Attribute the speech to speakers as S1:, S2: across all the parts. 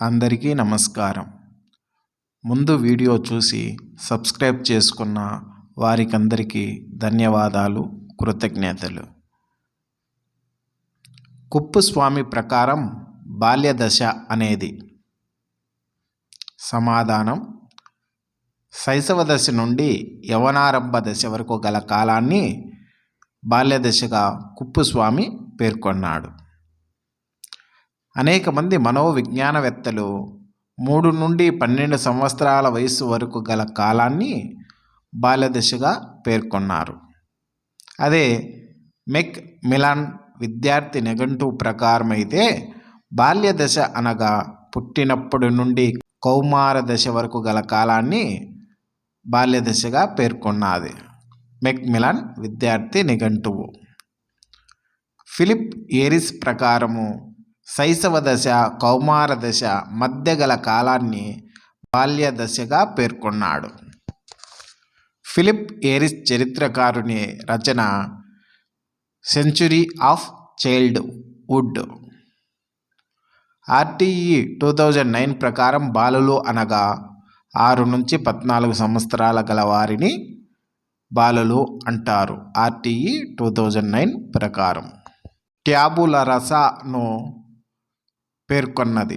S1: అందరికీ నమస్కారం. ముందు వీడియో చూసి సబ్స్క్రైబ్ చేసుకున్న వారికందరికీ ధన్యవాదాలు, కృతజ్ఞతలు. కుప్పుస్వామి ప్రకారం బాల్యదశ అనేది సమాధానం శైశవ దశ నుండి యవనారంభ దశ వరకు గల కాలాన్ని బాల్యదశగా కుప్పుస్వామి పేర్కొన్నాడు. అనేక మంది మనోవిజ్ఞానవేత్తలు 3 నుండి 12 సంవత్సరాల వయసు వరకు గల కాలాన్ని బాల్యదశగా పేర్కొన్నారు. అదే మెక్ మిలాన్ విద్యార్థి నిఘంటువు ప్రకారం అయితే బాల్యదశ అనగా పుట్టినప్పటి నుండి కౌమార దశ వరకు గల కాలాన్ని బాల్యదశగా పేర్కొన్నది. మెక్ మిలాన్ విద్యార్థి నిఘంటువు. ఫిలిప్ ఏరిస్ ప్రకారము శైశవ దశ, కౌమార దశ మధ్య గల కాలాన్ని బాల్యదశగా పేర్కొన్నాడు. ఫిలిప్ ఏరిస్ చరిత్రకారుని రచన సెంచురీ ఆఫ్ చైల్డ్హుడ్. RTE 2009 ప్రకారం బాలులు అనగా 6 నుంచి 14 సంవత్సరాల గల వారిని బాలులు అంటారు. RTE 2009 ప్రకారం. ట్యాబులా రాసాను పేర్కొన్నది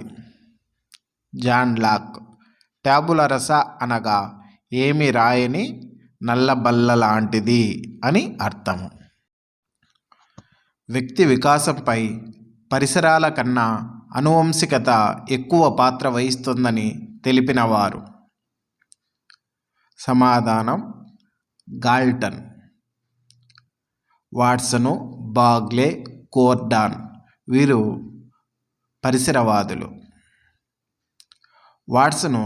S1: జాన్ లాక్. ట్యాబులా రాసా అనగా ఏమి రాయని నల్లబల్ల లాంటిది అని అర్థము. వ్యక్తి వికాసంపై పరిసరాల కన్నా అనువంశికత ఎక్కువ పాత్ర వహిస్తుందని తెలిపినవారు. సమాధానం గాల్టన్. వాట్సను, బాగ్లే, గోర్డాన్ వీరు పరిసరవాదులు. వాట్సను,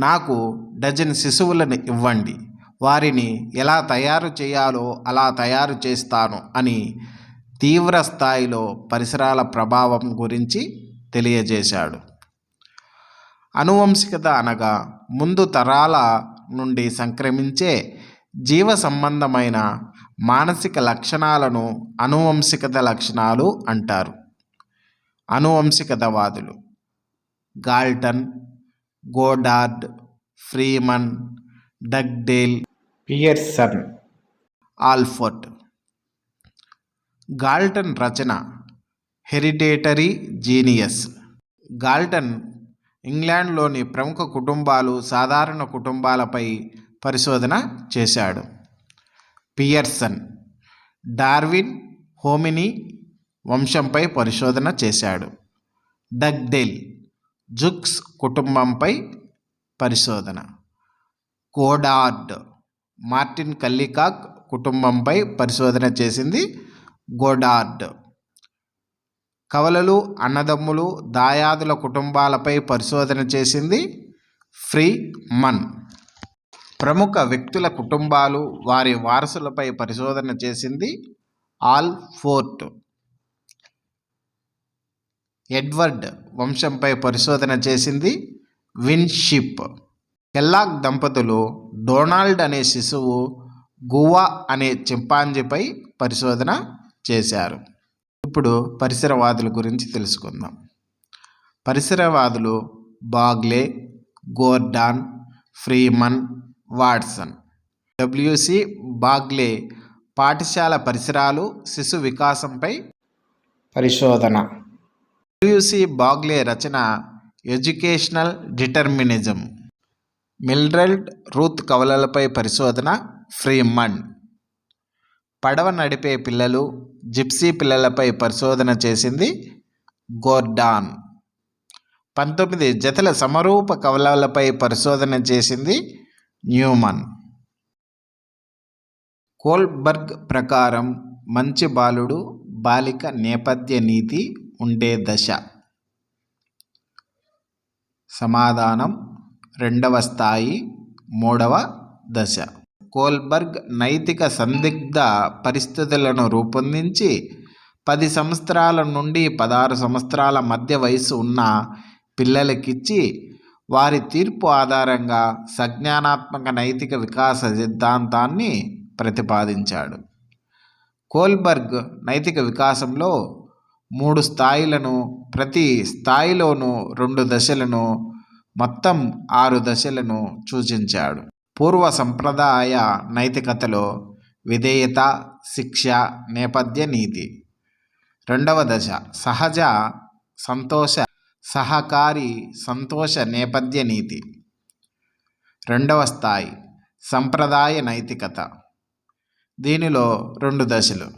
S1: నాకు డజన్ శిశువులను ఇవ్వండి, వారిని ఎలా తయారు చేయాలో అలా తయారు చేస్తాను అని తీవ్ర స్థాయిలో పరిసరాల ప్రభావం గురించి తెలియజేశాడు. అనువంశికత అనగా ముందు తరాల నుండి సంక్రమించే జీవ సంబంధమైన మానసిక లక్షణాలను అనువంశికత లక్షణాలు అంటారు. అనువంశికతవాదులు Galton, Goddard, Freeman, Dugdale, Pearson, Allport. Galton రచన హెరిడేటరీ జీనియస్. గాల్టన్ ఇంగ్లాండ్లోని ప్రముఖ కుటుంబాలు, సాధారణ కుటుంబాలపై పరిశోధన చేశాడు. పియర్సన్ డార్విన్ హోమినీ వంశంపై పరిశోధన చేశాడు. డగ్డేల్ జుక్స్ కుటుంబంపై పరిశోధన. గోడార్డ్ మార్టిన్ కల్లికాక్ కుటుంబంపై పరిశోధన చేసింది. గోడార్డ్ కవలలు, అన్నదమ్ములు, దాయాదుల కుటుంబాలపై పరిశోధన చేసింది. ఫ్రీమన్ ప్రముఖ వ్యక్తుల కుటుంబాలు, వారి వారసులపై పరిశోధన చేసింది. ఆల్పోర్ట్ ఎడ్వర్డ్ వంశంపై పరిశోధన చేసింది. విన్షిప్ కెల్లాగ్ దంపతులు డొనాల్డ్ అనే శిశువు, గువా అనే చింపాంజీపై పరిశోధన చేశారు. ఇప్పుడు పరిసరవాదుల గురించి తెలుసుకుందాం. పరిసరవాదులు Bagley, Gordon, Freeman, Watson. WC Bagley పాఠశాల పరిసరాలు, శిశు వికాసంపై పరిశోధన. WC బాగ్లే రచన ఎడ్యుకేషనల్ డిటర్మినిజం. మిల్డ్రెడ్ రూత్ కవలలపై పరిశోధన. ఫ్రీమన్ పడవ నడిపే పిల్లలు, జిప్సీ పిల్లలపై పరిశోధన చేసింది. గోర్డాన్ 19 జతల సమరూప కవలలపై పరిశోధన చేసింది. న్యూమన్. కోల్బర్గ్ ప్రకారం మంచి బాలుడు, బాలిక నేపథ్య నీతి ఉండే దశ. సమాధానం 2వ స్థాయి, 3వ దశ. కోల్బర్గ్ నైతిక సందిగ్ధ పరిస్థితులను రూపొందించి 10 సంవత్సరాల నుండి 16 సంవత్సరాల మధ్య వయసు ఉన్న పిల్లలకిచ్చి వారి తీర్పు ఆధారంగా సంజ్ఞానాత్మక నైతిక వికాస సిద్ధాంతాన్ని ప్రతిపాదించాడు. కోల్బర్గ్ నైతిక వికాసంలో 3 స్థాయిలను, ప్రతి స్థాయిలోనూ 2 దశలను, మొత్తం 6 దశలను సూచించాడు. పూర్వ సంప్రదాయ నైతికతలో విధేయత, శిక్ష, నేపథ్య నీతి. 2వ దశ సహజ సంతోష సహకారి సంతోష నేపథ్య నీతి. 2వ స్థాయి సంప్రదాయ నైతికత. దీనిలో 2 దశలు: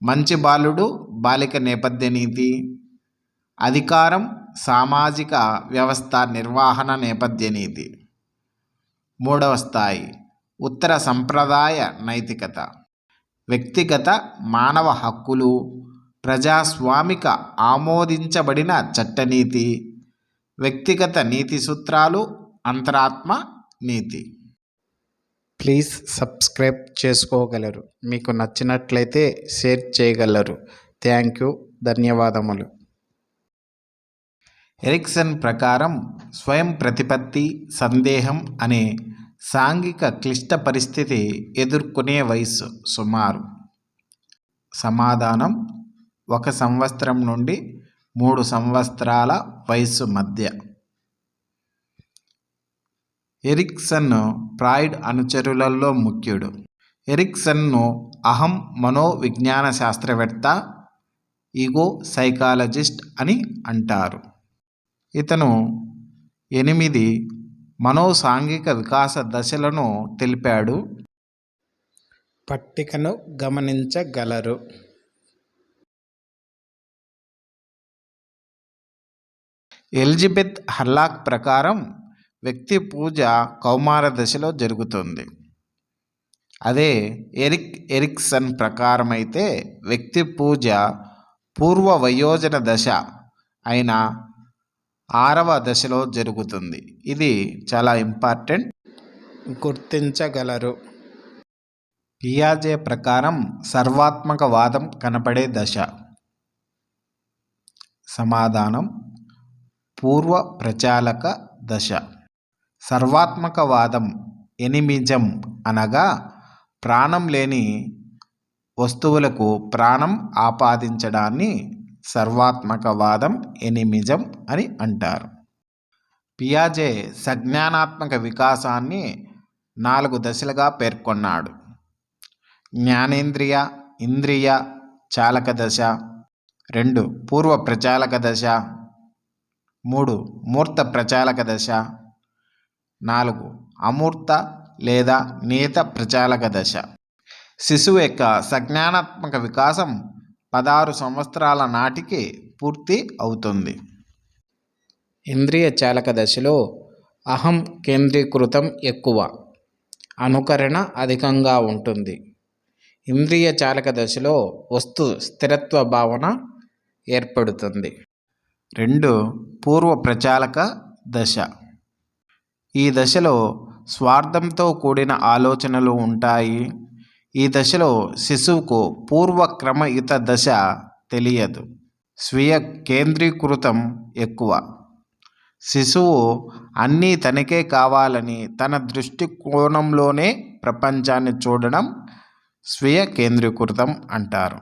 S1: మంచి బాలుడు, బాలిక నేపథ్య నీతి. అధికారం, సామాజిక వ్యవస్థ నిర్వహణ నేపథ్య నీతి. 3వ స్థాయి ఉత్తర సంప్రదాయ నైతికత. వ్యక్తిగత మానవ హక్కులు, ప్రజాస్వామిక ఆమోదించబడిన చట్టనీతి, వ్యక్తిగత నీతి సూత్రాలు, అంతరాత్మ నీతి.
S2: ప్లీజ్ సబ్స్క్రైబ్ చేసుకోగలరు. మీకు నచ్చినట్లయితే షేర్ చేయగలరు. Thank you. ధన్యవాదములు.
S1: ఎరిక్సన్ ప్రకారం స్వయం ప్రతిపత్తి, సందేహం అనే సాంఘిక క్లిష్ట పరిస్థితి ఎదుర్కొనే వయస్సు సుమారు. సమాధానం: 1 సంవత్సరం నుండి 3 సంవత్సరాల వయస్సు మధ్య. Ericsson Freud అనుచరులలో ముఖ్యుడు. ఎరిక్సన్ను అహం మనోవిజ్ఞాన శాస్త్రవేత్త, ఈగో సైకాలజిస్ట్ అని అంటారు. ఇతను 8 మనోసాంఘిక వికాస దశలను తెలిపాడు.
S2: పట్టికను గమనించగలరు.
S1: ఎలిజబెత్ హర్లాక్ ప్రకారం వ్యక్తి పూజ కౌమార దశలో జరుగుతుంది. అదే ఎరిక్సన్ ప్రకారం అయితే వ్యక్తి పూజ పూర్వ వయోజన దశ అయిన 6వ దశలో జరుగుతుంది. ఇది చాలా ఇంపార్టెంట్.
S2: గుర్తించగలరు.
S1: పియాజే ప్రకారం సర్వాత్మకవాదం కనపడే దశ. సమాధానం: పూర్వ ప్రచాలక దశ. సర్వాత్మకవాదం ఎనిమిజం అనగా ప్రాణం లేని వస్తువులకు ప్రాణం ఆపాదించడాన్ని సర్వాత్మకవాదం, ఎనిమిజం అని అంటారు. పియాజే సజ్ఞానాత్మక వికాసాన్ని 4 దశలుగా పేర్కొన్నాడు. జ్ఞానేంద్రియ, ఇంద్రియ చాలక దశ. 2 పూర్వ ప్రచాలక దశ. 3 మూర్త ప్రచాలక దశ. 4 అమూర్త లేదా నియత ప్రచాలక దశ. శిశువు యొక్క సజ్ఞానాత్మక వికాసం 16 సంవత్సరాల నాటికి పూర్తి అవుతుంది.
S2: ఇంద్రియ చాలక దశలో అహం కేంద్రీకృతం ఎక్కువ, అనుకరణ అధికంగా ఉంటుంది. ఇంద్రియ చాలక దశలో వస్తు స్థిరత్వ భావన ఏర్పడుతుంది.
S1: 2 పూర్వ ప్రచాలక దశ. ఈ దశలో స్వార్థంతో కూడిన ఆలోచనలు ఉంటాయి. ఈ దశలో శిశువుకు పూర్వక్రమయుత దశ తెలియదు. స్వీయ కేంద్రీకృతం ఎక్కువ. శిశువు అన్నీ తనకే కావాలని తన దృష్టికోణంలోనే ప్రపంచాన్ని చూడడం స్వీయ కేంద్రీకృతం అంటారు.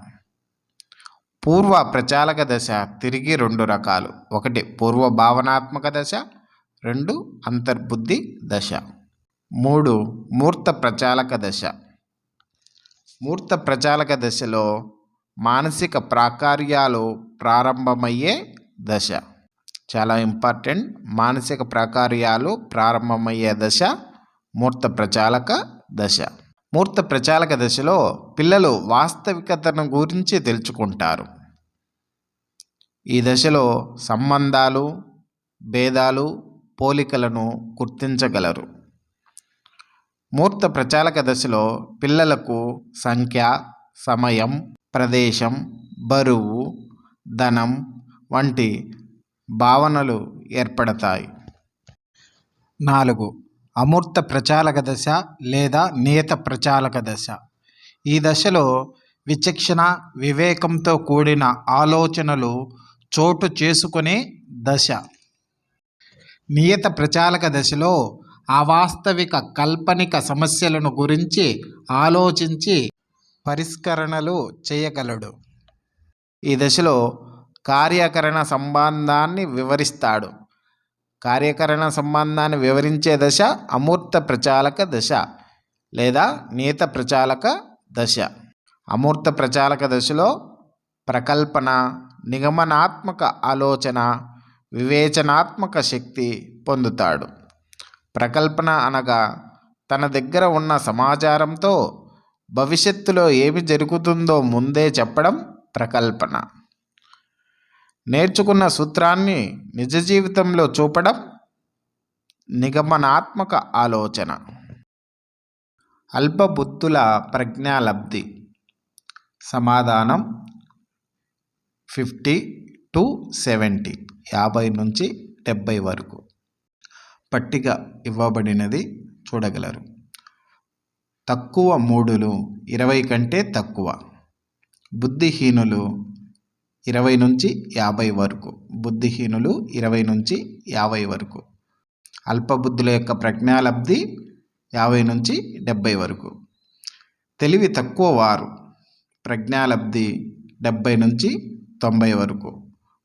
S1: పూర్వ ప్రచాలక దశ తిరిగి 2 రకాలు. 1 పూర్వ భావనాత్మక దశ, 2 అంతర్బుద్ధి దశ. 3 మూర్త ప్రచాలక దశ. మూర్త ప్రచాలక దశలో మానసిక ప్రాకార్యాలు ప్రారంభమయ్యే దశ. చాలా ఇంపార్టెంట్. మానసిక ప్రాకార్యాలు ప్రారంభమయ్యే దశ మూర్త ప్రచాలక దశ. మూర్త ప్రచాలక దశలో పిల్లలు వాస్తవికతను గురించి తెలుసుకుంటారు. ఈ దశలో సంబంధాలు, భేదాలు, పోలికలను గుర్తించగలరు. మూర్త ప్రచాలక దశలో పిల్లలకు సంఖ్య, సమయం, ప్రదేశం, బరువు, ధనం వంటి భావనలు ఏర్పడతాయి. 4 అమూర్త ప్రచాలక దశ లేదా నియత ప్రచాలక దశ. ఈ దశలో విచక్షణ, వివేకంతో కూడిన ఆలోచనలు చోటు చేసుకునే దశ. నియత ప్రచాలక దశలో అవాస్తవిక కాల్పనిక సమస్యలను గురించి ఆలోచించి పరిష్కరణలు చేయగలడు. ఈ దశలో కార్యకరణ సంబంధాన్ని వివరిస్తాడు. కార్యకరణ సంబంధాన్ని వివరించే దశ అమూర్త ప్రచాలక దశ లేదా నియత ప్రచాలక దశ. అమూర్త ప్రచాలక దశలో ప్రకల్పన, నిగమనాత్మక ఆలోచన, వివేచనాత్మక శక్తి పొందుతాడు. ప్రకల్పన అనగా తన దగ్గర ఉన్న సమాచారంతో భవిష్యత్తులో ఏమి జరుగుతుందో ముందే చెప్పడం ప్రకల్పన. నేర్చుకున్న సూత్రాన్ని నిజ జీవితంలో చూపడం నిగమనాత్మక ఆలోచన. అల్పబుద్ధుల ప్రజ్ఞాలబ్ధి. సమాధానం 50 to 70, 50 నుంచి 70 వరకు. పట్టిక ఇవ్వబడినది చూడగలరు. తక్కువ మూడులు 20 కంటే తక్కువ. బుద్ధిహీనులు 20 నుంచి 50 వరకు. బుద్ధిహీనులు 20 నుంచి 50 వరకు. అల్పబుద్ధుల యొక్క ప్రజ్ఞాలబ్ధి 50 నుంచి 70 వరకు. తెలివి తక్కువ వారు ప్రజ్ఞాలబ్ధి 70 నుంచి 90 వరకు.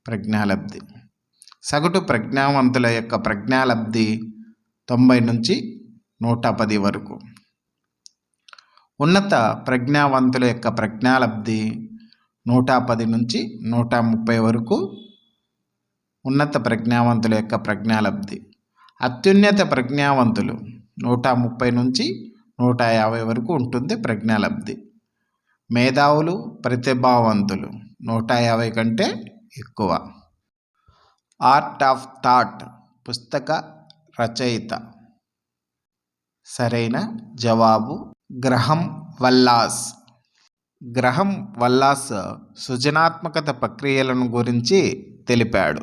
S1: ప్రజ్ఞాలబ్ధి. సగటు ప్రజ్ఞావంతుల యొక్క ప్రజ్ఞాలబ్ధి 90 నుంచి 110 వరకు. ఉన్నత ప్రజ్ఞావంతుల యొక్క ప్రజ్ఞాలబ్ధి 110 నుంచి 130 వరకు. ఉన్నత ప్రజ్ఞావంతుల యొక్క ప్రజ్ఞాలబ్ధి. అత్యున్నత ప్రజ్ఞావంతులు 130 నుంచి 150 వరకు ఉంటుంది ప్రజ్ఞాలబ్ధి. మేధావులు, ప్రతిభావంతులు 150 కంటే ఎక్కువ. ఆర్ట్ ఆఫ్ థాట్ పుస్తక రచయిత. సరైన జవాబు గ్రహం వల్లాస్. గ్రహం వల్లాస్ సృజనాత్మకత ప్రక్రియలను గురించి తెలిపాడు.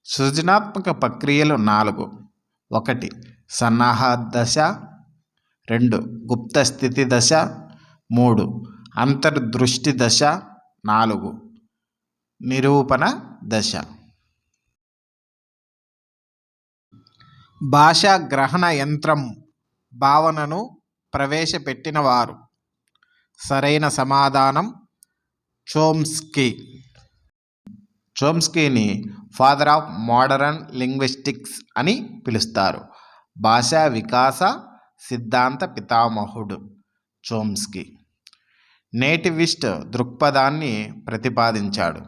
S1: సృజనాత్మక ప్రక్రియలు 4. 1 సన్నాహ దశ, 2 గుప్త స్థితి దశ, 3 అంతర్దృష్టి దశ, 4 నిరూపణ దశ. భాషా గ్రహణ యంత్రం భావనను ప్రవేశపెట్టినవారు. సరైన సమాధానం చోమ్స్కీ. చోమ్స్కీని ఫాదర్ ఆఫ్ మోడరన్ లింగ్విస్టిక్స్ అని పిలుస్తారు. భాషా వికాస సిద్ధాంత పితామహుడు చోమ్స్కీ. నేటివిస్ట్ దృక్పథాన్ని ప్రతిపాదించాడు.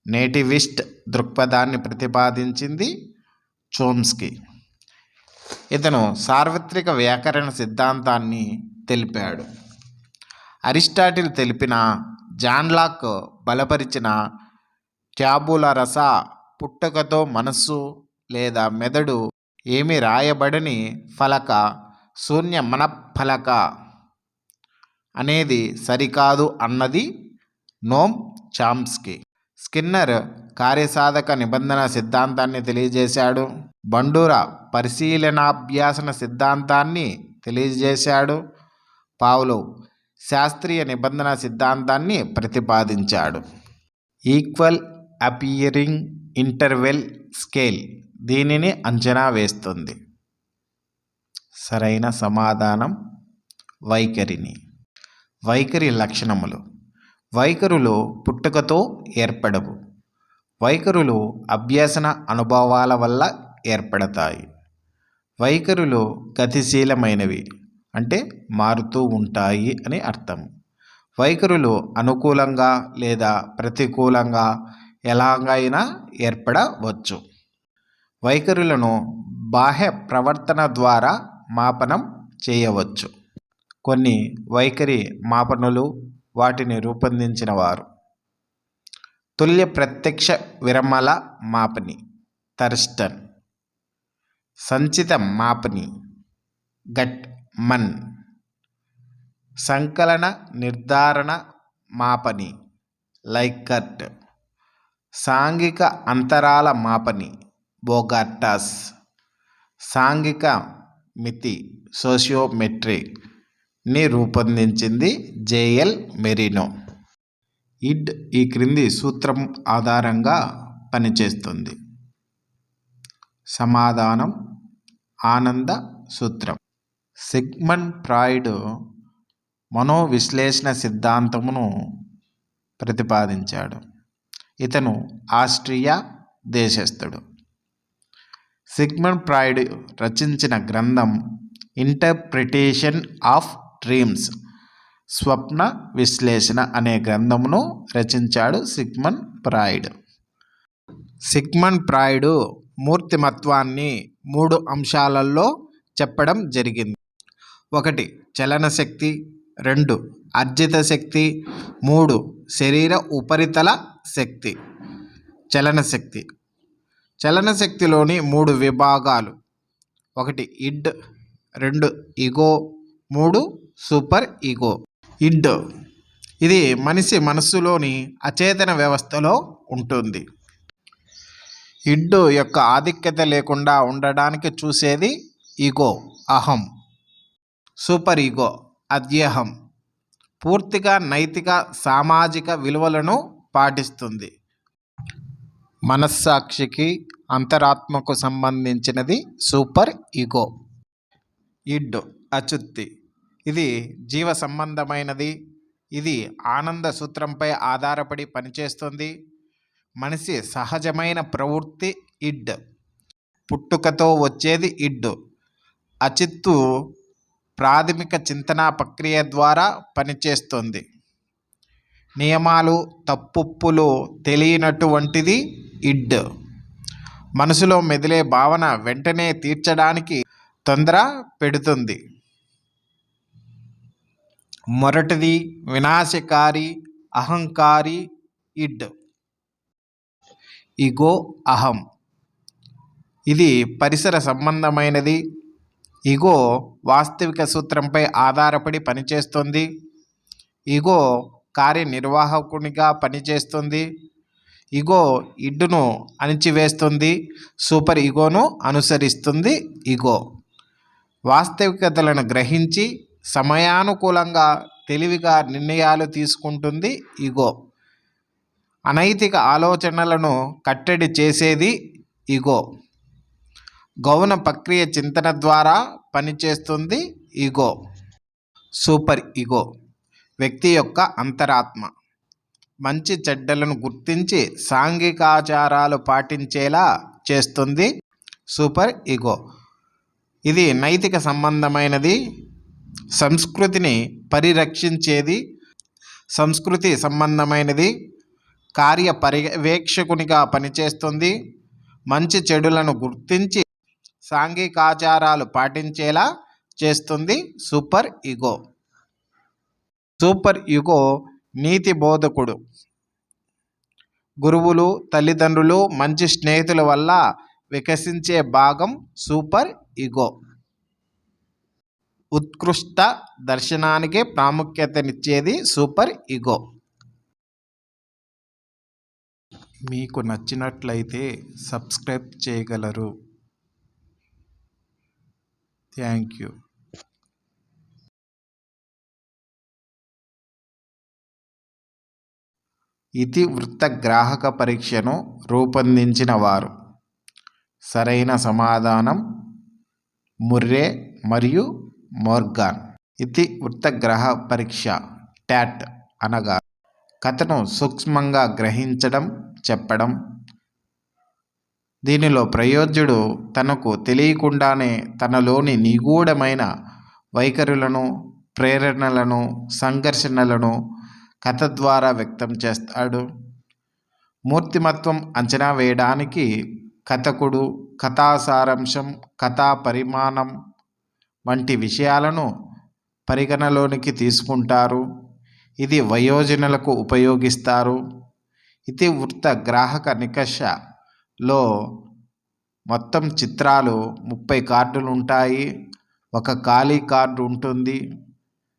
S1: నేటివిస్ట్ దృక్పథాన్ని ప్రతిపాదించింది చోమ్స్కీ. ఇతను సార్వత్రిక వ్యాకరణ సిద్ధాంతాన్ని తెలిపాడు. అరిస్టాటిల్ తెలిపిన, జాన్ లాక్ బలపరిచిన ట్యాబులా రసా పుట్టుకతో మనస్సు లేదా మెదడు ఏమి రాయబడని ఫలక, శూన్య మనఫలక అనేది సరికాదు అన్నది నోమ్ చామ్స్కీ. స్కిన్నర్ కార్యసాధక నిబంధన సిద్ధాంతాన్ని తెలియజేశాడు. బండూరా పరిశీలనాభ్యాసన సిద్ధాంతాన్ని తెలియజేశాడు. పావ్లోవ్ శాస్త్రీయ నిబంధన సిద్ధాంతాన్ని ప్రతిపాదించాడు. ఈక్వల్ అపియరింగ్ ఇంటర్వెల్ స్కేల్ దీనిని అంచనా వేస్తుంది. సరైన సమాధానం వైఖరిని. వైఖరి లక్షణములు. వైఖరులు పుట్టుకతో ఏర్పడవు. వైఖరులు అభ్యసన అనుభవాల వల్ల ఏర్పడతాయి. వైఖరులు గతిశీలమైనవి అంటే మారుతూ ఉంటాయి అని అర్థం. వైఖరులు అనుకూలంగా లేదా ప్రతికూలంగా ఎలాగైనా ఏర్పడవచ్చు. వైఖరులను బాహ్య ప్రవర్తన ద్వారా మాపనం చేయవచ్చు. కొన్ని వైఖరి మాపనులు, వాటిని రూపొందించిన వారు. తుల్య ప్రత్యక్ష విరమల మాపని థర్స్టన్. సంచిత మాపని గట్ మన్. సంకలన నిర్ధారణ మాపని లైకర్ట్. సాంఘిక అంతరాల మాపని బోగార్టాస్. సాంఘిక మితి సోషియోమెట్రీ ని రూపొందించింది జేఎల్ మెరినో. ఇడ్ ఈ క్రింది సూత్రం ఆధారంగా పనిచేస్తుంది. సమాధానం ఆనంద సూత్రం. సిగ్మండ్ ఫ్రాయిడ్ మనోవిశ్లేషణ సిద్ధాంతమును ప్రతిపాదించాడు. ఇతను ఆస్ట్రియా దేశస్థుడు. సిగ్మండ్ ఫ్రాయిడ్ రచించిన గ్రంథం ఇంటర్ప్రిటేషన్ ఆఫ్ డ్రీమ్స్, స్వప్న విశ్లేషణ అనే గ్రంథమును రచించాడు సిగ్మండ్ ఫ్రాయిడ్. సిగ్మండ్ ఫ్రాయిడ్ మూర్తిమత్వాన్ని 3 అంశాలలో చెప్పడం జరిగింది. 1 చలనశక్తి, 2 అర్జిత శక్తి, 3 శరీర ఉపరితల శక్తి. చలనశక్తిలోని 3 విభాగాలు: 1 ఇడ్, 2 ఈగో, 3 సూపర్ ఈగో. ఇడ్ ఇది మనిషి మనస్సులోని అచేతన వ్యవస్థలో ఉంటుంది. ఇడ్ యొక్క ఆధిక్యత లేకుండా ఉండడానికి చూసేది ఈగో, అహం. సూపర్ ఈగో, అద్యహం, పూర్తిగా నైతిక సామాజిక విలువలను పాటిస్తుంది. మనస్సాక్షికి, అంతరాత్మకు సంబంధించినది సూపర్ ఈగో. ఇడ్ అచుత్తి, ఇది జీవ సంబంధమైనది. ఇది ఆనంద సూత్రంపై ఆధారపడి పనిచేస్తుంది. మనిషి సహజమైన ప్రవృత్తి ఇడ్. పుట్టుకతో వచ్చేది ఇడ్. అచిత్తు ప్రాథమిక చింతన ప్రక్రియ ద్వారా పనిచేస్తుంది. నియమాలు, తప్పులు తెలియనటువంటిది ఇడ్. మనసులో మెదిలే భావన వెంటనే తీర్చడానికి తొందర పెడుతుంది. మొదటిది వినాశకారి, అహంకారి ఇడ్. ఈగో, అహం, ఇది పరిసర సంబంధమైనది. ఈగో వాస్తవిక సూత్రంపై ఆధారపడి పనిచేస్తుంది. ఈగో కార్యనిర్వాహకునిగా పనిచేస్తుంది. ఈగో ఇడ్డును అణిచివేస్తుంది, సూపర్ ఈగోను అనుసరిస్తుంది. ఈగో వాస్తవికతలను గ్రహించి సమయానుకూలంగా తెలివిగా నిర్ణయాలు తీసుకుంటుంది. ఈగో అనైతిక ఆలోచనలను కట్టడి చేసేది. ఈగో గౌణ ప్రక్రియ చింతన ద్వారా పనిచేస్తుంది. ఈగో. సూపర్ ఈగో వ్యక్తి యొక్క అంతరాత్మ. మంచి చెడ్డలను గుర్తించి సాంఘికాచారాలు పాటించేలా చేస్తుంది. సూపర్ ఈగో ఇది నైతిక సంబంధమైనది. సంస్కృతిని పరిరక్షించేది. సంస్కృతి సంబంధమైనది. కార్య పర్యవేక్షకునిగా పనిచేస్తుంది. మంచి చెడులను గుర్తించి సాంఘికాచారాలు పాటించేలా చేస్తుంది. Super ego. సూపర్ ఈగో నీతి బోధకుడు. గురువులు, తల్లిదండ్రులు, మంచి స్నేహితుల వల్ల వికసించే భాగం సూపర్ ఈగో. ఉత్కృష్ట దర్శనానికి ప్రాముఖ్యతనిచ్చేది సూపర్ ఈగో. మీకు నచ్చినట్లయితే సబ్స్క్రైబ్ చేయగలరు. Thank you. ఇతివృత్త గ్రాహక పరీక్షను రూపొందించిన వారు. సరైన సమాధానం ముర్రే మరియు మోర్గాన్. ఇతివృత్త గ్రాహక పరీక్ష ట్యాట్ అనగా కథను సూక్ష్మంగా గ్రహించడం, చెప్పడం. దీనిలో ప్రయోజ్యుడు తనకు తెలియకుండానే తనలోని నిగూఢమైన వైఖరులను, ప్రేరణలను, సంఘర్షణలను కథ ద్వారా వ్యక్తం చేస్తాడు. మూర్తిమత్వం అంచనా వేయడానికి కథకుడు, కథా సారాంశం, కథా పరిమాణం వంటి విషయాలను పరిగణలోనికి తీసుకుంటారు. ఇది వయోజనులకు ఉపయోగిస్తారు. ఇతివృత్త గ్రాహక నికషలో మొత్తం చిత్రాలు 30 కార్డులు ఉంటాయి. ఒక ఖాళీ కార్డు ఉంటుంది.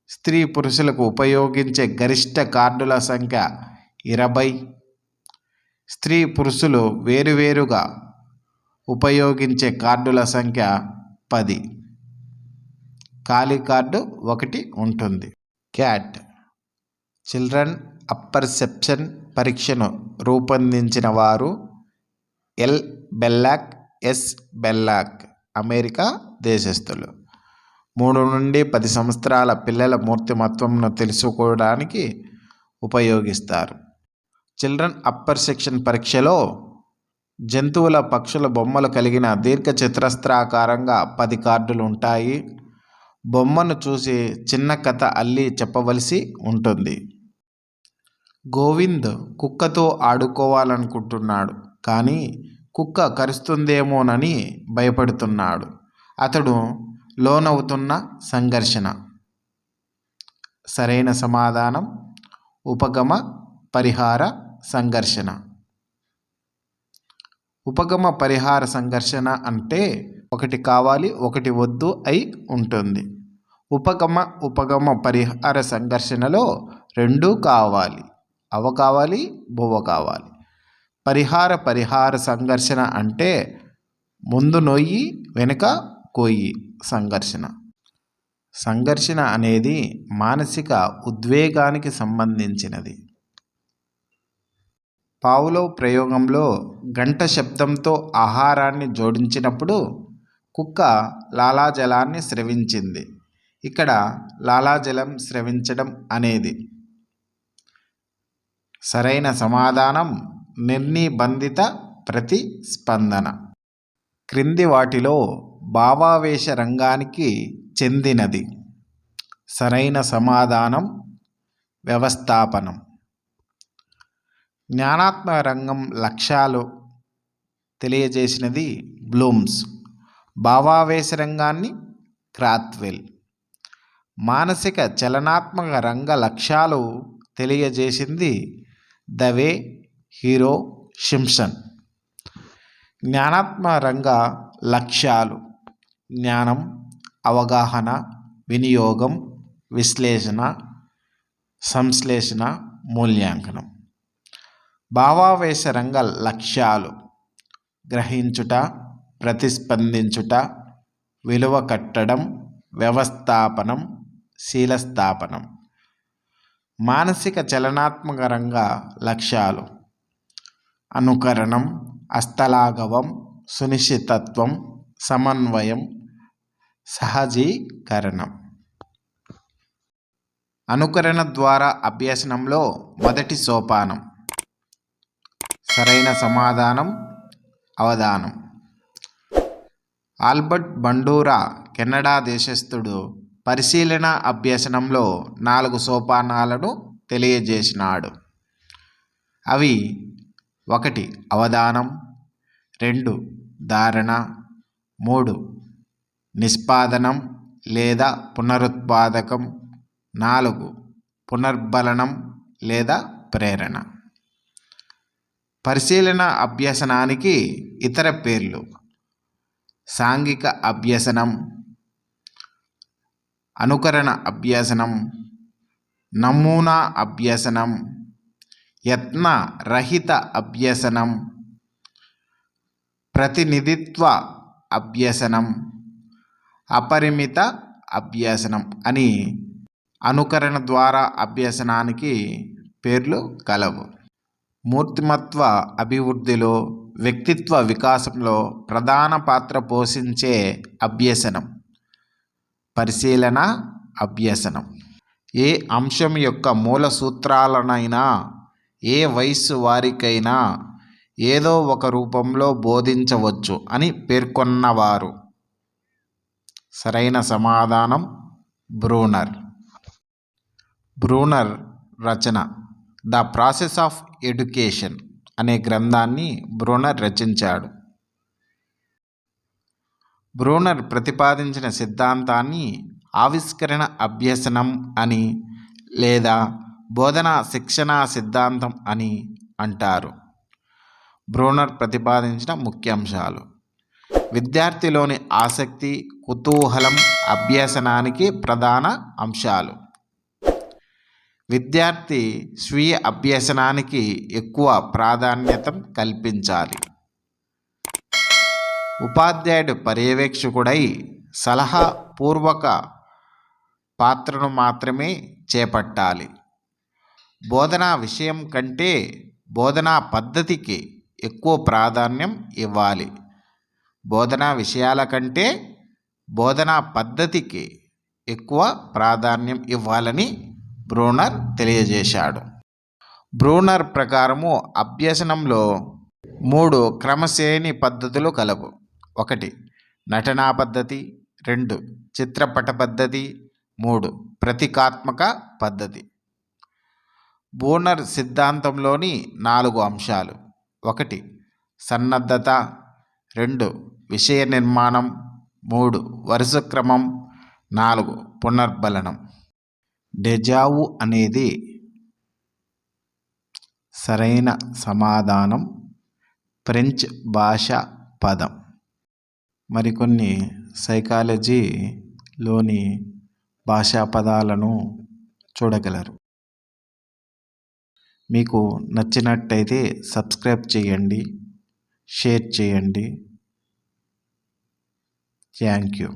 S1: స్త్రీ పురుషులకు ఉపయోగించే గరిష్ట కార్డుల సంఖ్య 20. స్త్రీ పురుషులు వేరువేరుగా ఉపయోగించే కార్డుల సంఖ్య 10. ఖాళీ కార్డు 1 ఉంటుంది. క్యాట్ చిల్డ్రన్ అప్పర్సెప్షన్ పరీక్షను రూపొందించిన వారు L Bellak, S Bellak, America దేశస్థులు. 3 నుండి 10 సంవత్సరాల పిల్లల మూర్తిమత్వంను తెలుసుకోవడానికి ఉపయోగిస్తారు. చిల్డ్రన్ అప్పర్ సెక్షన్ పరీక్షలో జంతువుల పక్షుల బొమ్మలు కలిగిన దీర్ఘ చతురస్రాకారంగా 10 కార్డులు ఉంటాయి. బొమ్మను చూసి చిన్న కథ అల్లి చెప్పవలసి ఉంటుంది. గోవింద్ కుక్కతో ఆడుకోవాలనుకుంటున్నాడు. కానీ కుక్క కరుస్తుందేమోనని భయపడుతున్నాడు. అతడు లోనవుతున్న సంఘర్షణ. సరైన సమాధానం ఉపగమ పరిహార సంఘర్షణ. ఉపగమ పరిహార సంఘర్షణ అంటే ఒకటి కావాలి ఒకటి వద్దు అయి ఉంటుంది. ఉపగమ పరిహార సంఘర్షణలో రెండూ కావాలి. అవ కావాలి బువ్వ కావాలి. పరిహార సంఘర్షణ అంటే ముందు నొయ్యి వెనుక కొయ్యి సంఘర్షణ. సంఘర్షణ అనేది మానసిక ఉద్వేగానికి సంబంధించినది. పావ్లోవ్ ప్రయోగంలో గంట శబ్దంతో ఆహారాన్ని జోడించినప్పుడు కుక్క లాలాజలాన్ని స్రవించింది. ఇక్కడ లాలాజలం స్రవించడం అనేది సరైన సమాధానం నిర్నిబంధిత ప్రతిస్పందన. క్రింది వాటిలో భావావేశ రంగానికి చెందినది. సరైన సమాధానం వ్యవస్థాపనం. జ్ఞానాత్మక రంగం లక్ష్యాలు తెలియజేసినది బ్లూమ్స్. భావావేశ రంగాన్ని క్రాత్వెల్. మానసిక చలనాత్మక రంగ లక్ష్యాలు తెలియజేసింది దవే హీరో షింప్సన్. జ్ఞానాత్మక రంగ లక్ష్యాలు జ్ఞానం, అవగాహన, వినియోగం, విశ్లేషణ, సంశ్లేషణ, మూల్యాంకనం. భావావేశ రంగ లక్ష్యాలు గ్రహించుట, ప్రతిస్పందించుట, విలువ కట్టడం, వ్యవస్థాపనం, శీలస్థాపనం. మానసిక చలనాత్మక రంగ లక్ష్యాలు అనుకరణం, హస్తలాఘవం, సునిశ్చితత్వం, సమన్వయం, సహజీకరణం. అనుకరణ ద్వారా అభ్యసనంలో మొదటి సోపానం. సరైన సమాధానం అవధానం. ఆల్బర్ట్ బండూరా కెనడా దేశస్థుడు పరిశీలన అభ్యసనంలో 4 సోపానాలను తెలియజేసినాడు. అవి 1 అవధానం, 2 ధారణ, 3 నిష్పాదనం లేదా పునరుత్పాదకం, 4 పునర్బలనం లేదా ప్రేరణ. పరిశీలన అభ్యసనానికి ఇతర పేర్లు సాంఘిక అభ్యసనం, అనుకరణ అభ్యసనం, నమూనా అభ్యసనం, యత్న రహిత అభ్యసనం, ప్రతినిధిత్వ అభ్యసనం, అపరిమిత అభ్యసనం అని అనుకరణ ద్వారా అభ్యసనానికి పేర్లు కలవు. మూర్తిమత్వ అభివృద్ధిలో, వ్యక్తిత్వ వికాసంలో ప్రధాన పాత్ర పోషించే అభ్యసనం పరిశీలన అభ్యసనం. ఏ అంశం యొక్క మూల సూత్రాలనైనా ఏ వయస్సు వారికైనా ఏదో ఒక రూపంలో బోధించవచ్చు అని పేర్కొన్నవారు. సరైన సమాధానం Bruner. Bruner Rachana the process of education అనే గ్రంథాన్ని బ్రూనర్ రచించాడు. బ్రూనర్ ప్రతిపాదించిన సిద్ధాంతాన్ని ఆవిష్కరణ అభ్యసనం అని లేదా బోధనా శిక్షణా సిద్ధాంతం అని అంటారు. బ్రూనర్ ప్రతిపాదించిన ముఖ్యాంశాలు: విద్యార్థిలోని ఆసక్తి, కుతూహలం అభ్యసనానికి ప్రధాన అంశాలు. విద్యార్థి స్వీయ అభ్యసనానికి ఎక్కువ ప్రాధాన్యత కల్పించాలి. ఉపాధ్యాయుడు పర్యవేక్షకుడై సలహా పూర్వక పాత్రను మాత్రమే చేపట్టాలి. బోధనా విషయం కంటే బోధనా పద్ధతికి ఎక్కువ ప్రాధాన్యం ఇవ్వాలి. బోధనా విషయాల కంటే బోధనా పద్ధతికి ఎక్కువ ప్రాధాన్యం ఇవ్వాలని బ్రూనర్ తెలియజేశాడు. బ్రూనర్ ప్రకారము అభ్యసనంలో 3 క్రమశ్రేణి పద్ధతులు కలవు. 1 నటనా పద్ధతి, 2 చిత్రపట పద్ధతి, 3 ప్రతీకాత్మక పద్ధతి. బ్రూనర్ సిద్ధాంతంలోని 4 అంశాలు: 1 సన్నద్ధత, 2 విషయ నిర్మాణం, 3 వరుస క్రమం, 4 పునర్బలనం. డెజావు అనేది సరైన సమాధానం. ఫ్రెంచ్ భాషా పదం. మరికొన్ని సైకాలజీలోని భాషా పదాలను చూడగలరు. మీకు నచ్చినట్టయితే సబ్స్క్రైబ్ చేయండి, షేర్ చేయండి. Thank you.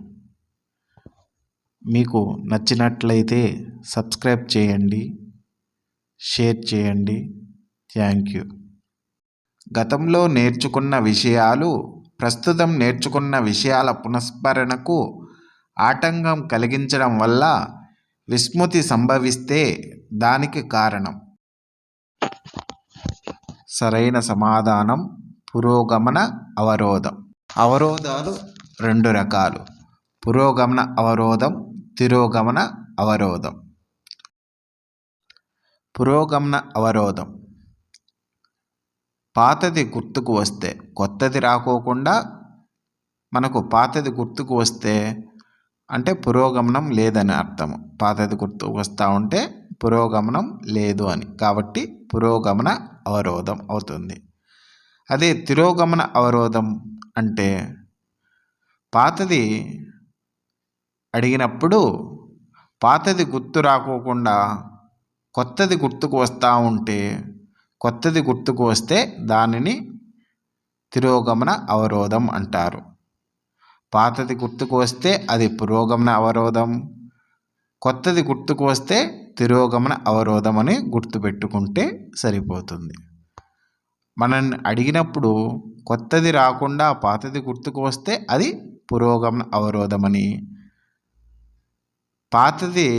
S1: మీకు నచ్చినట్లయితే సబ్స్క్రైబ్ చేయండి, షేర్ చేయండి. Thank you. గతంలో నేర్చుకున్న విషయాలు ప్రస్తుతం నేర్చుకున్న విషయాల పునఃస్మరణకు ఆటంకం కలిగించడం వల్ల విస్మృతి సంభవిస్తే దానికి కారణం. సరైన సమాధానం పురోగమన అవరోధం. అవరోధాలు 2 రకాలు: పురోగమన అవరోధం, తిరోగమన అవరోధం. పురోగమన అవరోధం పాతది గుర్తుకు వస్తే కొత్తది రాకోకుండా మనకు పాతది గుర్తుకు వస్తే అంటే పురోగమనం లేదని అర్థం. పాతది గుర్తుకు వస్తూ ఉంటే పురోగమనం లేదు అని, కాబట్టి పురోగమన అవరోధం అవుతుంది. అదే తిరోగమన అవరోధం అంటే పాతది అడిగినప్పుడు పాతది గుర్తు రాకోకుండా కొత్తది గుర్తుకు వస్తూ ఉంటే, కొత్తది గుర్తుకు వస్తే దానిని తిరోగమన అవరోధం అంటారు. పాతది గుర్తుకు వస్తే అది పురోగమన అవరోధం, కొత్తది గుర్తుకు వస్తే తిరోగమన అవరోధం అని గుర్తుపెట్టుకుంటే సరిపోతుంది. మనల్ని అడిగినప్పుడు కొత్తది రాకుండా పాతది గుర్తుకు వస్తే అది పురోగమన అవరోధమని, పాతది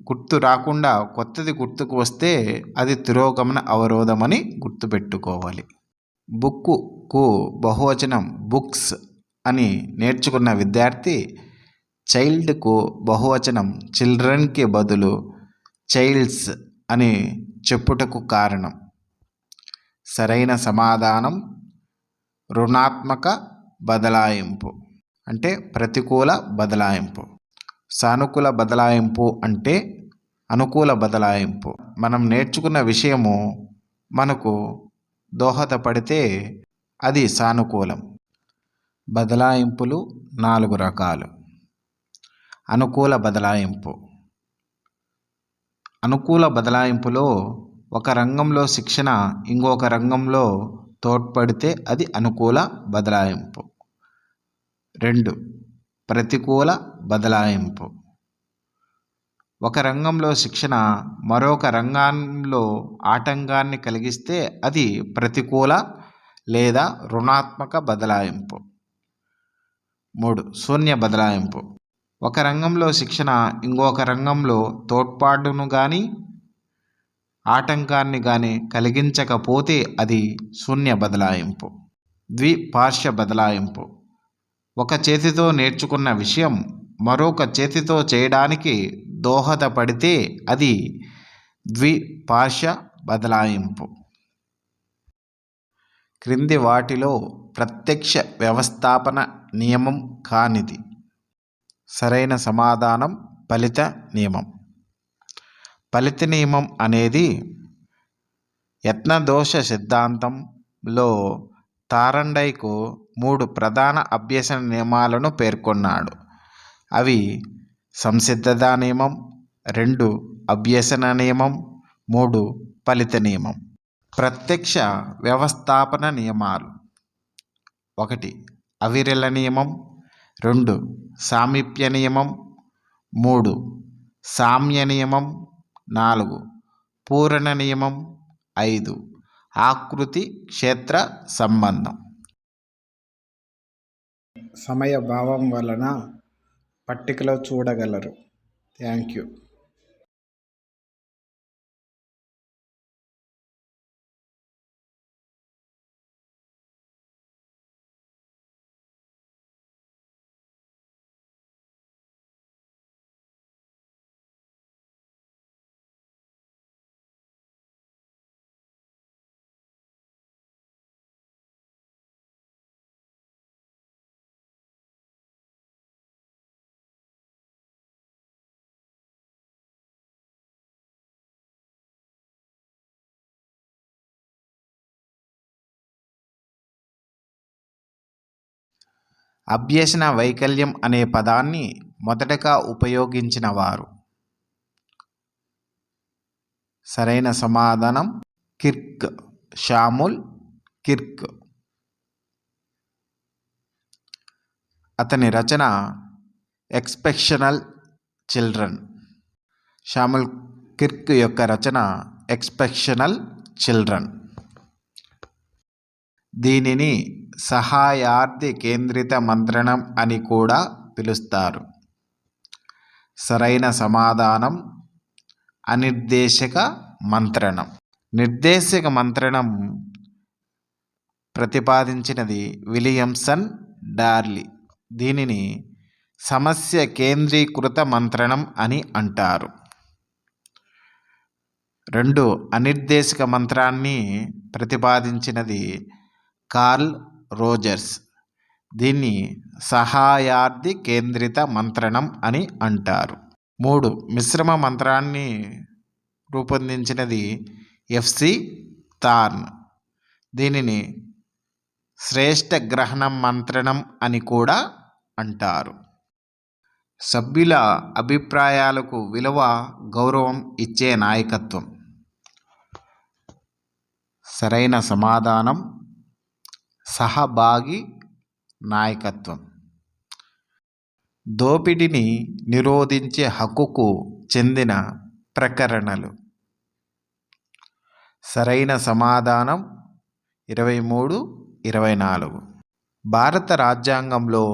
S1: గుర్తు రాకుండా కొత్తది గుర్తుకు వస్తే అది తిరోగమన అవరోధమని గుర్తుపెట్టుకోవాలి. బుక్కుకు బహువచనం బుక్స్ అని నేర్చుకున్న విద్యార్థి చైల్డ్కు బహువచనం చిల్డ్రన్కి బదులు చైల్డ్స్ అని చెప్పుటకు కారణం. సరైన సమాధానం రుణాత్మక బదలాయింపు అంటే ప్రతికూల బదలాయింపు. సానుకూల బదలాయింపు అంటే అనుకూల బదలాయింపు. మనం నేర్చుకున్న విషయము మనకు దోహదపడితే అది సానుకూలం. బదలాయింపులు 4 రకాలు. అనుకూల బదలాయింపు. అనుకూల బదలాయింపులో ఒక రంగంలో శిక్షణ ఇంకొక రంగంలో తోడ్పడితే అది అనుకూల బదలాయింపు. 2 ప్రతికూల బదలాయింపు. ఒక రంగంలో శిక్షణ మరొక రంగంలో ఆటంకాన్ని కలిగిస్తే అది ప్రతికూల లేదా రుణాత్మక బదలాయింపు. 3 శూన్య బదలాయింపు. ఒక రంగంలో శిక్షణ ఇంకొక రంగంలో తోడ్పాటును కానీ ఆటంకాన్ని కానీ కలిగించకపోతే అది శూన్య బదలాయింపు. ద్విపార్శ్వ బదలాయింపు. ఒక చేతితో నేర్చుకున్న విషయం మరొక చేతితో చేయడానికి దోహదపడితే అది ద్విపార్శ్వ బదలాయింపు. క్రింది వాటిలో ప్రత్యక్ష వ్యవస్థాపన నియమం కానిది. సరైన సమాధానం ఫలిత నియమం. ఫలిత నియమం అనేది యత్నదోష సిద్ధాంతంలో థార్ండైక్ 3 ప్రధాన అభ్యసన నియమాలను పేర్కొన్నాడు. అవి సంసిద్ధత నియమం, 2 అభ్యసన నియమం, 3 ఫలిత నియమం. ప్రత్యక్ష వ్యవస్థాపన నియమాలు: 1 అవిరళ నియమం, 2 సామీప్య నియమం, 3 సామ్య నియమం, 4 పూరణ నియమం, 5 ఆకృతి క్షేత్ర సంబంధం. సమయ భావం వలన పట్టికలో చూడగలరు. Thank you. అభ్యసన వైకల్యం అనే పదాన్ని మొదటగా ఉపయోగించిన వారు? సరైన సమాధానం కిర్క్, షాముల్ కిర్క్. అతని రచన ఎక్సెప్షనల్ చిల్డ్రన్. షాముల్ కిర్క్ యొక్క రచన ఎక్సెప్షనల్ చిల్డ్రన్. దీనిని సహాయార్థి కేంద్రిత మంత్రణం అని కూడా పిలుస్తారు. సరైన సమాధానం అనిర్దేశక మంత్రణం. నిర్దేశక మంత్రణం ప్రతిపాదించినది విలియమ్సన్ డార్లీ. దీనిని సమస్య కేంద్రీకృత మంత్రణం అని అంటారు. 2. అనిర్దేశక మంత్రాన్ని ప్రతిపాదించినది కార్ల్ రోజర్స్. దీన్ని సహాయార్థి కేంద్రిత మంత్రణం అని అంటారు. 3. మిశ్రమ మంత్రాన్ని రూపొందించినది ఎఫ్సి థార్న్. దీనిని శ్రేష్ఠ గ్రహణం మంత్రణం అని కూడా అంటారు. సభ్యుల అభిప్రాయాలకు విలువ, గౌరవం ఇచ్చే నాయకత్వం. సరైన సమాధానం సహభాగి నాయకత్వం. దోపిడీని నిరోధించే హక్కుకు చెందిన ప్రకరణలు. సరైన సమాధానం 23, 24. భారత రాజ్యాంగంలో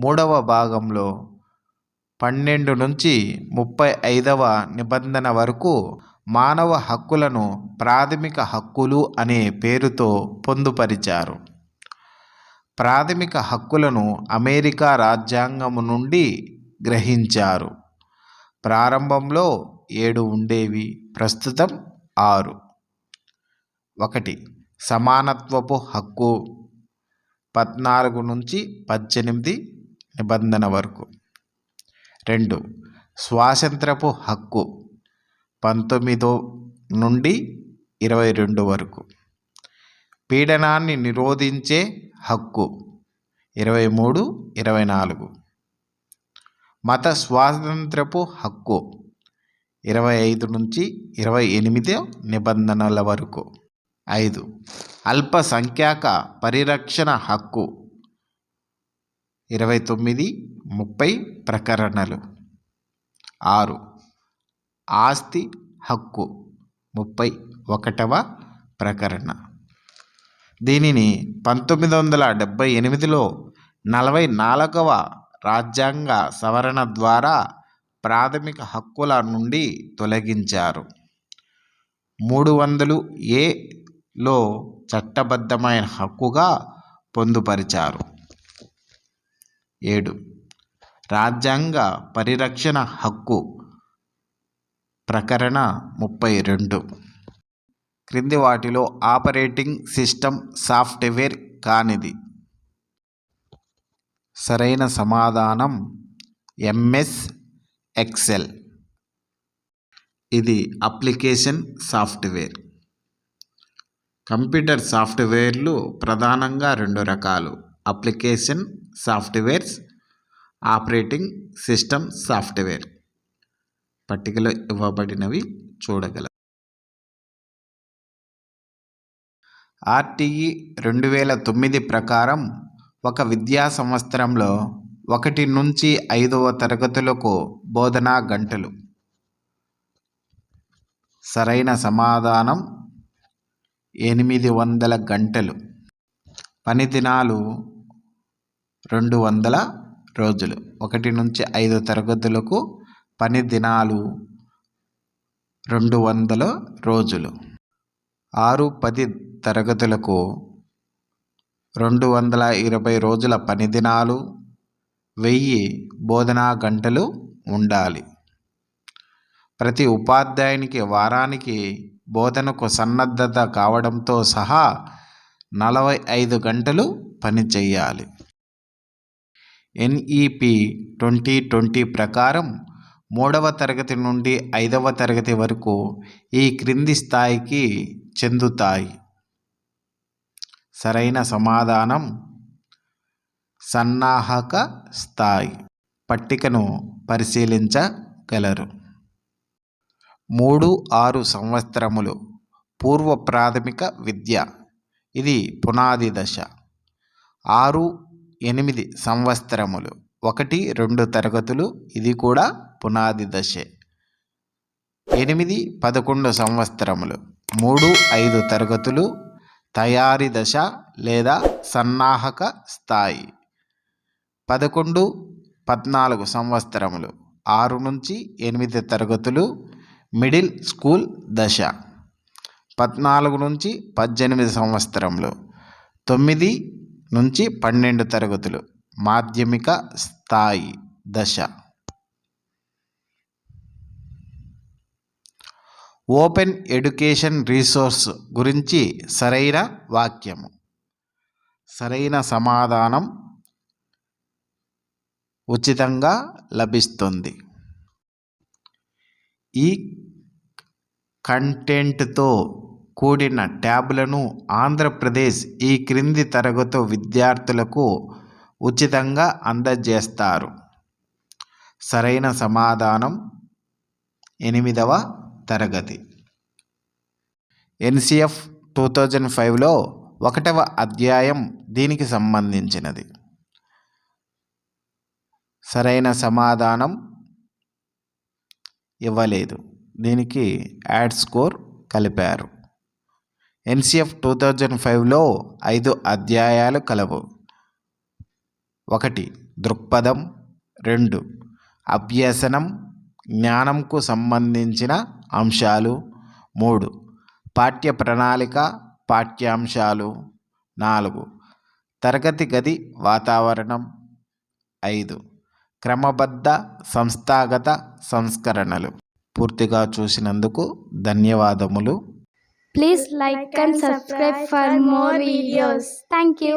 S1: 3వ భాగంలో 12 నుంచి 35వ నిబంధన వరకు మానవ హక్కులను ప్రాథమిక హక్కులు అనే పేరుతో పొందుపరిచారు. ప్రాథమిక హక్కులను అమెరికా రాజ్యాంగం నుండి గ్రహించారు. ప్రారంభంలో 7 ఉండేవి, ప్రస్తుతం 6. 1. సమానత్వపు హక్కు 14 నుంచి 18 నిబంధన వరకు. 2. స్వాతంత్రపు హక్కు 19 నుండి 22 వరకు. పీడనాన్ని నిరోధించే హక్కు 23, 24. మత స్వాతంత్రపు హక్కు 25 నుంచి 28 నిబంధనల వరకు. 5. అల్పసంఖ్యాక పరిరక్షణ హక్కు 29, 30 ప్రకరణలు. 6. ఆస్తి హక్కు 31వ ప్రకరణ. దీనిని 1978లో 44వ రాజ్యాంగ సవరణ ద్వారా ప్రాథమిక హక్కుల నుండి తొలగించారు. 300Aలో చట్టబద్ధమైన హక్కుగా పొందుపరిచారు. 7. రాజ్యాంగ పరిరక్షణ హక్కు ప్రకరణ 32. క్రింది వాటిలో ఆపరేటింగ్ సిస్టమ్ సాఫ్ట్వేర్ కానిది. సరైన సమాధానం MS ఎక్సెల్. ఇది అప్లికేషన్ సాఫ్ట్వేర్. కంప్యూటర్ సాఫ్ట్వేర్లు ప్రధానంగా 2 రకాలు: application softwares, operating system software. పట్టికలో ఇవ్వబడినవి చూడగలరు. RTE 2009 ప్రకారం ఒక విద్యా సంవత్సరంలో 1 నుంచి 5వ తరగతులకు బోధనా గంటలు. సరైన సమాధానం 800 గంటలు. పని దినాలు 200 రోజులు. 1 నుంచి 5 తరగతులకు పని దినాలు 200 రోజులు. 6-10 తరగతులకు 220 రోజుల పని దినాలు, 1000 బోధనా గంటలు ఉండాలి. ప్రతి ఉపాధ్యాయునికి వారానికి బోధనకు సన్నద్ధత కావడంతో సహా 45 గంటలు పని చేయాలి. NEP 2020 ప్రకారం 3వ తరగతి నుండి 5వ తరగతి వరకు ఈ క్రింది స్థాయికి చెందుతాయి. సరైన సమాధానం సన్నాహక స్థాయి. పట్టికను పరిశీలించగలరు. 3-6 సంవత్సరములు పూర్వ ప్రాథమిక విద్య, ఇది పునాది దశ. 6-8 సంవత్సరములు 1-2 తరగతులు, ఇది కూడా పునాది దశే. 8-11 సంవత్సరములు 3-5 తరగతులు తయారీ దశ లేదా సన్నాహక స్థాయి. 11-14 సంవత్సరములు 6-8 తరగతులు మిడిల్ స్కూల్ దశ. 14-18 సంవత్సరములు 9-12 తరగతులు మాధ్యమిక స్థాయి దశ. ఓపెన్ ఎడ్యుకేషన్ రీసోర్స్ గురించి సరైన వాక్యము. సరైన సమాధానం ఉచితంగా లభిస్తుంది. ఈ కంటెంట్తో కూడిన ట్యాబ్లను ఆంధ్రప్రదేశ్ ఈ క్రింది తరగతి విద్యార్థులకు ఉచితంగా అందజేస్తారు. సరైన సమాధానం 8వ తరగతి. NCF 2005లో 1వ అధ్యాయం దీనికి సంబంధించినది. సరైన సమాధానం ఇవ్వలేదు, దీనికి యాడ్ స్కోర్ కలిపారు. NCF 2005లో 5 అధ్యాయాలు కలవు. 1 దృక్పథం, 2 అభ్యసనం జ్ఞానంకు సంబంధించిన అంశాలు, 3 పాఠ్య ప్రణాళిక పాఠ్యాంశాలు, 4 తరగతి గది వాతావరణం, 5 క్రమబద్ధ సంస్థాగత సంస్కరణలు. పూర్తిగా చూసినందుకు ధన్యవాదములు.
S3: Please like and subscribe for more videos. Thank you.